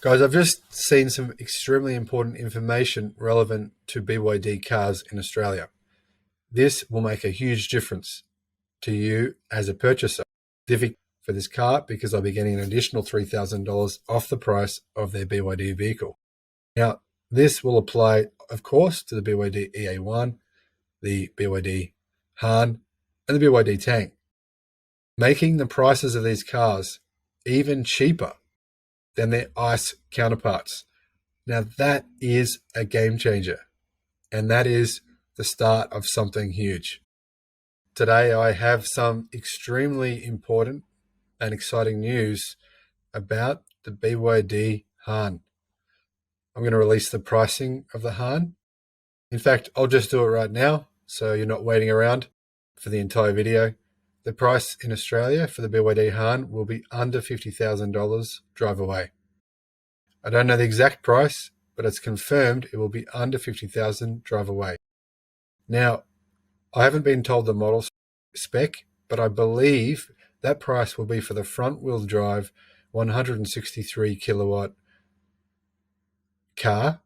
Guys, I've just seen some extremely important information relevant to BYD cars in Australia. This will make a huge difference to you as a purchaser for this car because I'll be getting an additional $3,000 off the price of their BYD vehicle. Now, this will apply, of course, to the BYD EA1, the BYD Han, and the BYD Tang, making the prices of these cars even cheaper than their ICE counterparts. Now that is a game changer, and that is the start of something huge. Today I have some extremely important and exciting news about the BYD Han. I'm going to release the pricing of the Han. In fact, I'll just do it right now, so you're not waiting around for the entire video. The price in Australia for the BYD Han will be under $50,000 drive away. I don't know the exact price, but it's confirmed it will be under $50,000 drive away. Now, I haven't been told the model spec, but I believe that price will be for the front-wheel drive 163 kilowatt car.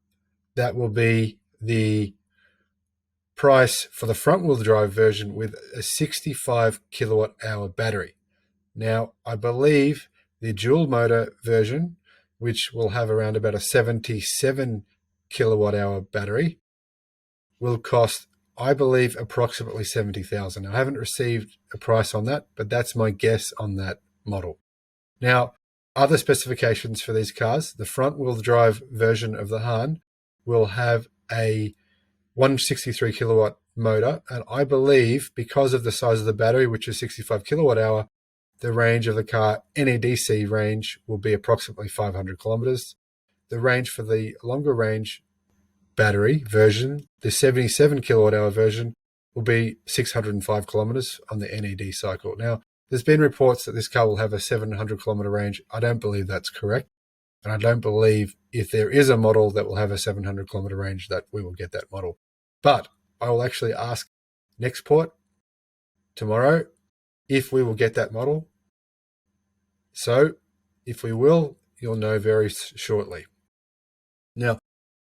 That will be the price for the front-wheel drive version with a 65 kilowatt hour battery. Now, I believe the dual motor version, which will have around about a 77 kilowatt hour battery, will cost, I believe, approximately $70,000. I haven't received a price on that, but that's my guess on that model. Now, other specifications for these cars, the front-wheel drive version of the Han will have a 163 kilowatt motor, and I believe because of the size of the battery, which is 65 kilowatt hour, the range of the car, NEDC range, will be approximately 500 kilometers. The range for the longer range battery version, the 77 kilowatt hour version, will be 605 kilometers on the NED cycle. Now, there's been reports that this car will have a 700 kilometer range. I don't believe that's correct. And I don't believe if there is a model that will have a 700 kilometer range that we will get that model. But I will actually ask Nextport tomorrow if we will get that model. So if we will, you'll know very shortly. Now,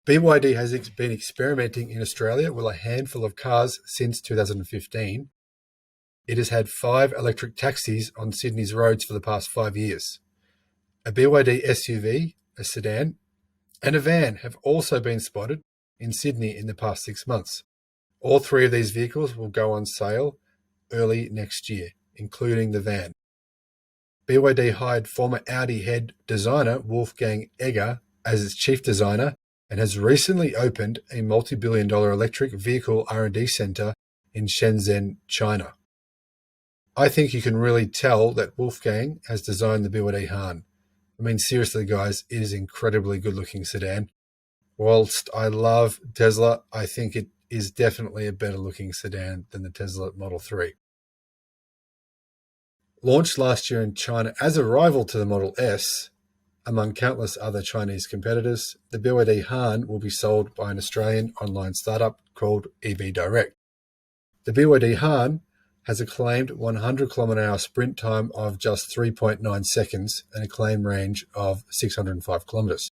BYD has been experimenting in Australia with a handful of cars since 2015. It has had 5 electric taxis on Sydney's roads for the past 5 years. A BYD SUV, a sedan, and a van have also been spotted in Sydney in the past 6 months. All 3 of these vehicles will go on sale early next year, including the van. BYD hired former Audi head designer Wolfgang Egger as its chief designer and has recently opened a multi-billion-dollar electric vehicle R&D center in Shenzhen, China. I think you can really tell that Wolfgang has designed the BYD Han. I mean, seriously, guys, it is an incredibly good-looking sedan. Whilst I love Tesla, I think it is definitely a better-looking sedan than the Tesla Model 3. Launched last year in China as a rival to the Model S, among countless other Chinese competitors, the BYD Han will be sold by an Australian online startup called EV Direct. The BYD Han has a claimed 100 km/h sprint time of just 3.9 seconds and a claimed range of 605 kilometers.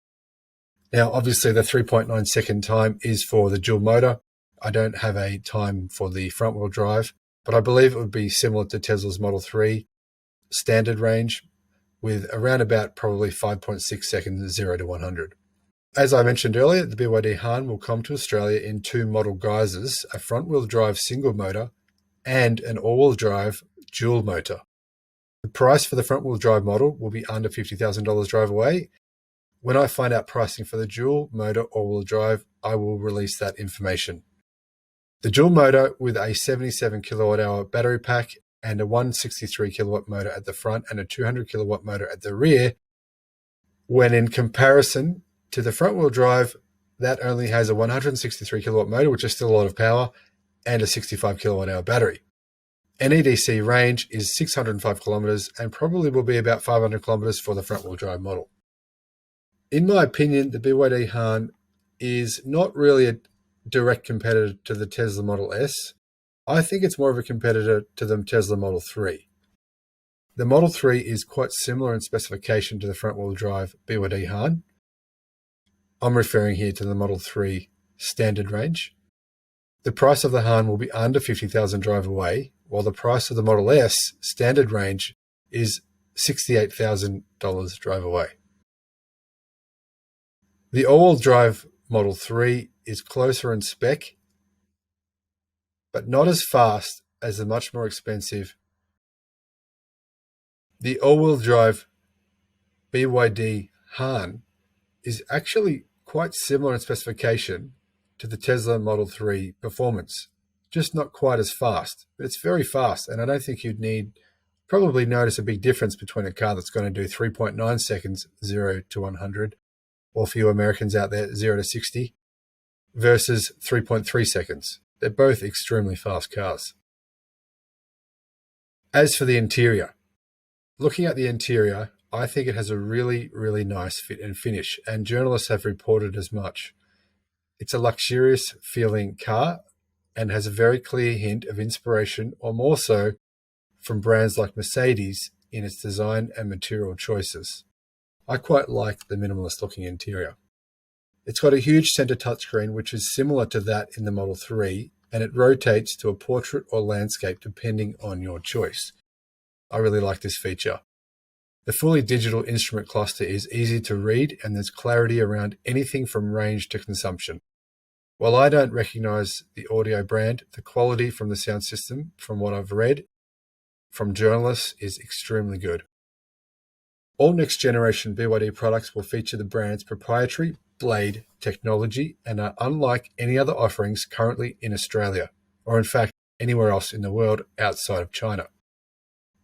Now, obviously, the 3.9 second time is for the dual motor. I don't have a time for the front-wheel drive, but I believe it would be similar to Tesla's Model 3 standard range with around about probably 5.6 seconds 0 to 100. As I mentioned earlier, the BYD Han will come to Australia in 2 model guises, a front-wheel drive single motor and an all-wheel drive dual motor. The price for the front-wheel drive model will be under $50,000 drive away. When I find out pricing for the dual motor all-wheel drive, I will release that information. The dual motor with a 77 kilowatt hour battery pack and a 163 kilowatt motor at the front and a 200 kilowatt motor at the rear, when in comparison to the front-wheel drive, that only has a 163 kilowatt motor, which is still a lot of power, and a 65 kilowatt hour battery. NEDC range is 605 kilometers and probably will be about 500 kilometers for the front-wheel drive model. In my opinion, the BYD Han is not really a direct competitor to the Tesla Model S. I think it's more of a competitor to the Tesla Model 3. The Model 3 is quite similar in specification to the front-wheel drive BYD Han, I'm referring here to the Model 3 standard range. The price of the Han will be under $50,000 drive away, while the price of the Model S standard range is $68,000 drive away. The all-wheel drive Model 3 is closer in spec, but not as fast as the much more expensive. The all-wheel drive BYD Han is actually quite similar in specification to the Tesla Model 3 Performance, just not quite as fast, but it's very fast, and I don't think you'd probably notice a big difference between a car that's going to do 3.9 seconds 0 to 100, or for you Americans out there, 0 to 60, versus 3.3 seconds. They're both extremely fast cars. As for the interior, looking at the interior, I think it has a really, really nice fit and finish, and journalists have reported as much. It's a luxurious feeling car and has a very clear hint of inspiration, or more so, from brands like Mercedes in its design and material choices. I quite like the minimalist looking interior. It's got a huge center touchscreen, which is similar to that in the Model 3, and it rotates to a portrait or landscape depending on your choice. I really like this feature. The fully digital instrument cluster is easy to read, and there's clarity around anything from range to consumption. While I don't recognize the audio brand, the quality from the sound system, from what I've read from journalists, is extremely good. All next generation BYD products will feature the brand's proprietary blade technology and are unlike any other offerings currently in Australia, or in fact anywhere else in the world outside of China.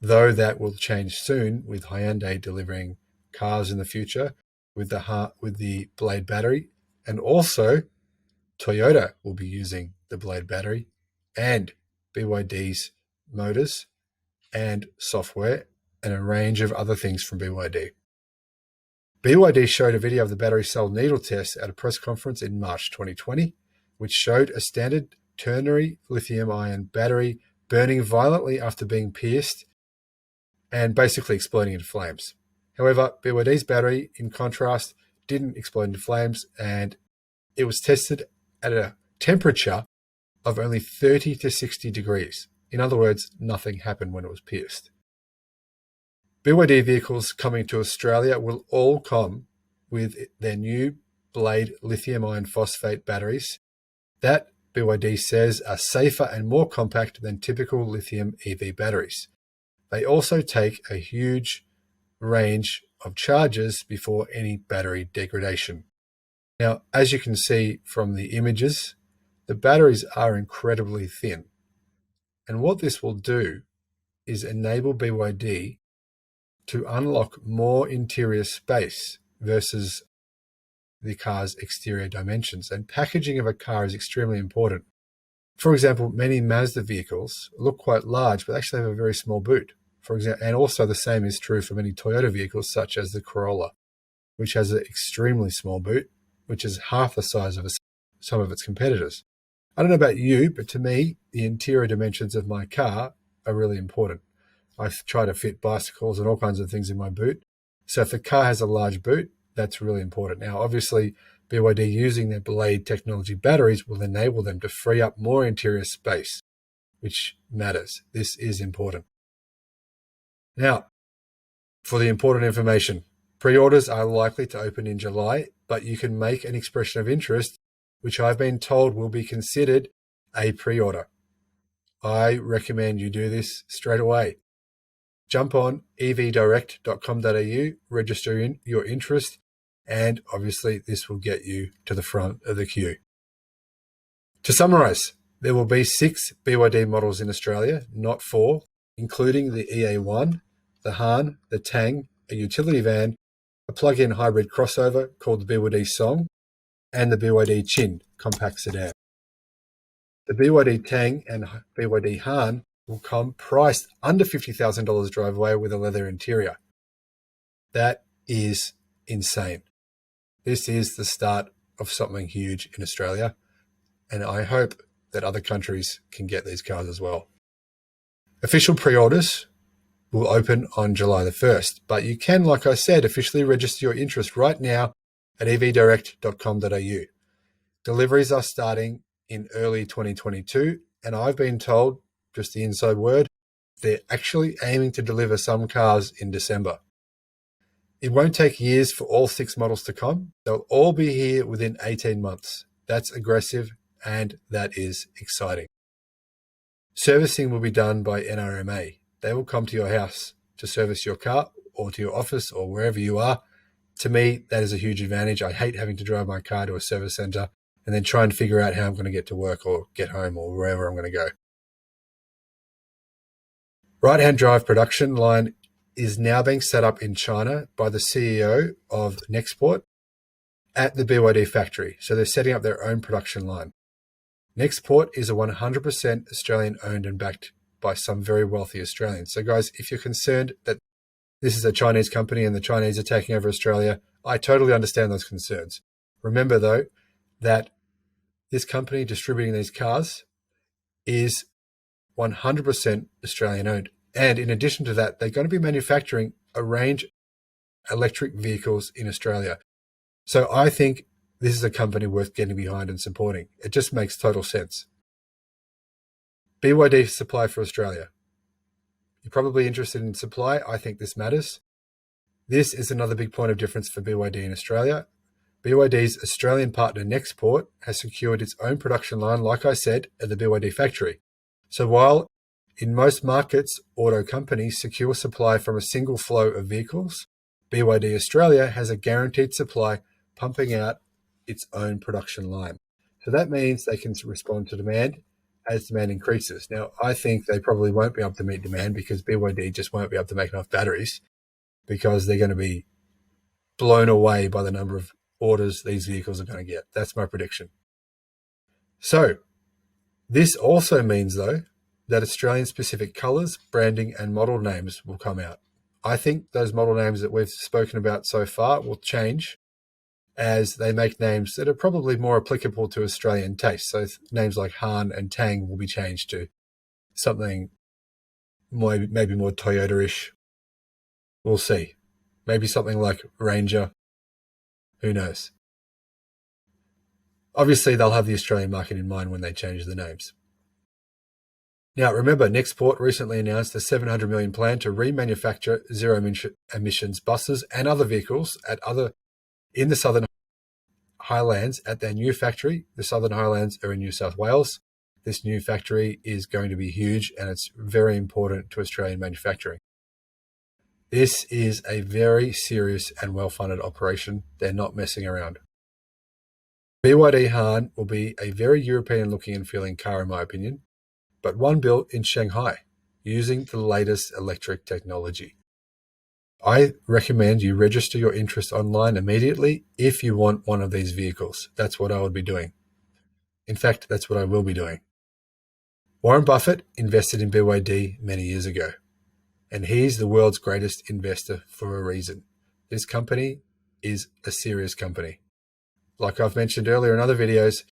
Though that will change soon, with Hyundai delivering cars in the future with the blade battery, and also Toyota will be using the blade battery, and BYD's motors and software, and a range of other things from BYD. BYD showed a video of the battery cell needle test at a press conference in March 2020, which showed a standard ternary lithium-ion battery burning violently after being pierced and basically exploding into flames. However, BYD's battery, in contrast, didn't explode into flames, and it was tested at a temperature of only 30 to 60 degrees. In other words, nothing happened when it was pierced. BYD vehicles coming to Australia will all come with their new blade lithium iron phosphate batteries that BYD says are safer and more compact than typical lithium EV batteries. They also take a huge range of charges before any battery degradation. Now, as you can see from the images, the batteries are incredibly thin. And what this will do is enable BYD to unlock more interior space versus the car's exterior dimensions. And packaging of a car is extremely important. For example, many Mazda vehicles look quite large, but actually have a very small boot. For example, and also the same is true for many Toyota vehicles, such as the Corolla, which has an extremely small boot, which is half the size of some of its competitors. I don't know about you, but to me, the interior dimensions of my car are really important. I try to fit bicycles and all kinds of things in my boot. So if the car has a large boot, that's really important. Now, obviously, BYD using their blade technology batteries will enable them to free up more interior space, which matters. This is important. Now, for the important information, pre-orders are likely to open in July, but you can make an expression of interest, which I've been told will be considered a pre-order. I recommend you do this straight away. Jump on evdirect.com.au, register your interest, and obviously this will get you to the front of the queue. To summarize, there will be 6 BYD models in Australia, not 4, including the EA1, the Han, the Tang, a utility van, a plug-in hybrid crossover called the BYD Song, and the BYD Chin compact sedan. The BYD Tang and BYD Han will come priced under $50,000 drive away with a leather interior. That is insane. This is the start of something huge in Australia, and I hope that other countries can get these cars as well. Official pre-orders will open on July the 1st, but you can, like I said, officially register your interest right now at evdirect.com.au. Deliveries are starting in early 2022, and I've been told, just the inside word, they're actually aiming to deliver some cars in December. It won't take years for all 6 models to come. They'll all be here within 18 months. That's aggressive, and that is exciting. Servicing will be done by NRMA. They will come to your house to service your car, or to your office, or wherever you are. To me, that is a huge advantage. I hate having to drive my car to a service center and then try and figure out how I'm going to get to work or get home or wherever I'm going to go. Right-hand drive production line is now being set up in China by the CEO of Nextport at the BYD factory. So they're setting up their own production line. Nextport is a 100% Australian owned and backed by some very wealthy Australians. So guys, if you're concerned that this is a Chinese company and the Chinese are taking over Australia, I totally understand those concerns. Remember though, that this company distributing these cars is 100% Australian owned. And in addition to that, they're going to be manufacturing a range of electric vehicles in Australia. So I think this is a company worth getting behind and supporting. It just makes total sense. BYD supply for Australia. You're probably interested in supply. I think this matters. This is another big point of difference for BYD in Australia. BYD's Australian partner Nextport has secured its own production line, like I said, at the BYD factory. So while in most markets, auto companies secure supply from a single flow of vehicles, BYD Australia has a guaranteed supply pumping out its own production line. So that means they can respond to demand as demand increases. Now, I think they probably won't be able to meet demand because BYD just won't be able to make enough batteries because they're going to be blown away by the number of orders these vehicles are going to get. That's my prediction. So this also means, though, that Australian-specific colours, branding, and model names will come out. I think those model names that we've spoken about so far will change as they make names that are probably more applicable to Australian tastes. So names like Han and Tang will be changed to something maybe more Toyota-ish. We'll see. Maybe something like Ranger. Who knows? Obviously, they'll have the Australian market in mind when they change the names. Now, remember, Nextport recently announced a $700 million plan to remanufacture zero-emissions buses and other vehicles in the Southern Highlands at their new factory. The Southern Highlands are in New South Wales. This new factory is going to be huge, and it's very important to Australian manufacturing. This is a very serious and well-funded operation. They're not messing around. BYD Han will be a very European-looking and feeling car, in my opinion, but one built in Shanghai using the latest electric technology. I recommend you register your interest online immediately if you want one of these vehicles. That's what I would be doing. In fact, that's what I will be doing. Warren Buffett invested in BYD many years ago, and he's the world's greatest investor for a reason. This company is a serious company. Like I've mentioned earlier in other videos,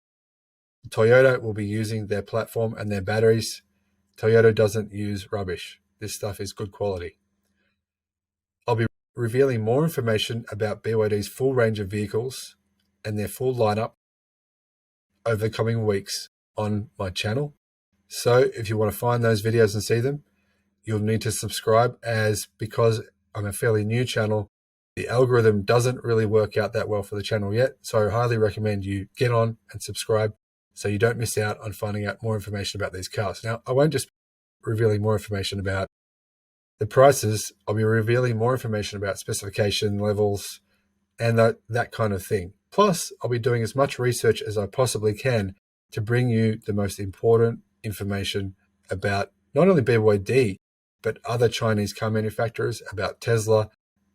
Toyota will be using their platform and their batteries. Toyota doesn't use rubbish. This stuff is good quality. I'll be revealing more information about BYD's full range of vehicles and their full lineup over the coming weeks on my channel. So if you want to find those videos and see them, you'll need to subscribe, as because I'm a fairly new channel, the algorithm doesn't really work out that well for the channel yet. So I highly recommend you get on and subscribe so you don't miss out on finding out more information about these cars. Now, I won't just be revealing more information about the prices. I'll be revealing more information about specification levels and that kind of thing. Plus, I'll be doing as much research as I possibly can to bring you the most important information about not only BYD, but other Chinese car manufacturers, about Tesla,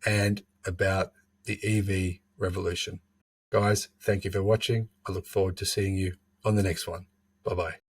and about the EV revolution. Guys, thank you for watching. I look forward to seeing you on the next one. Bye-bye.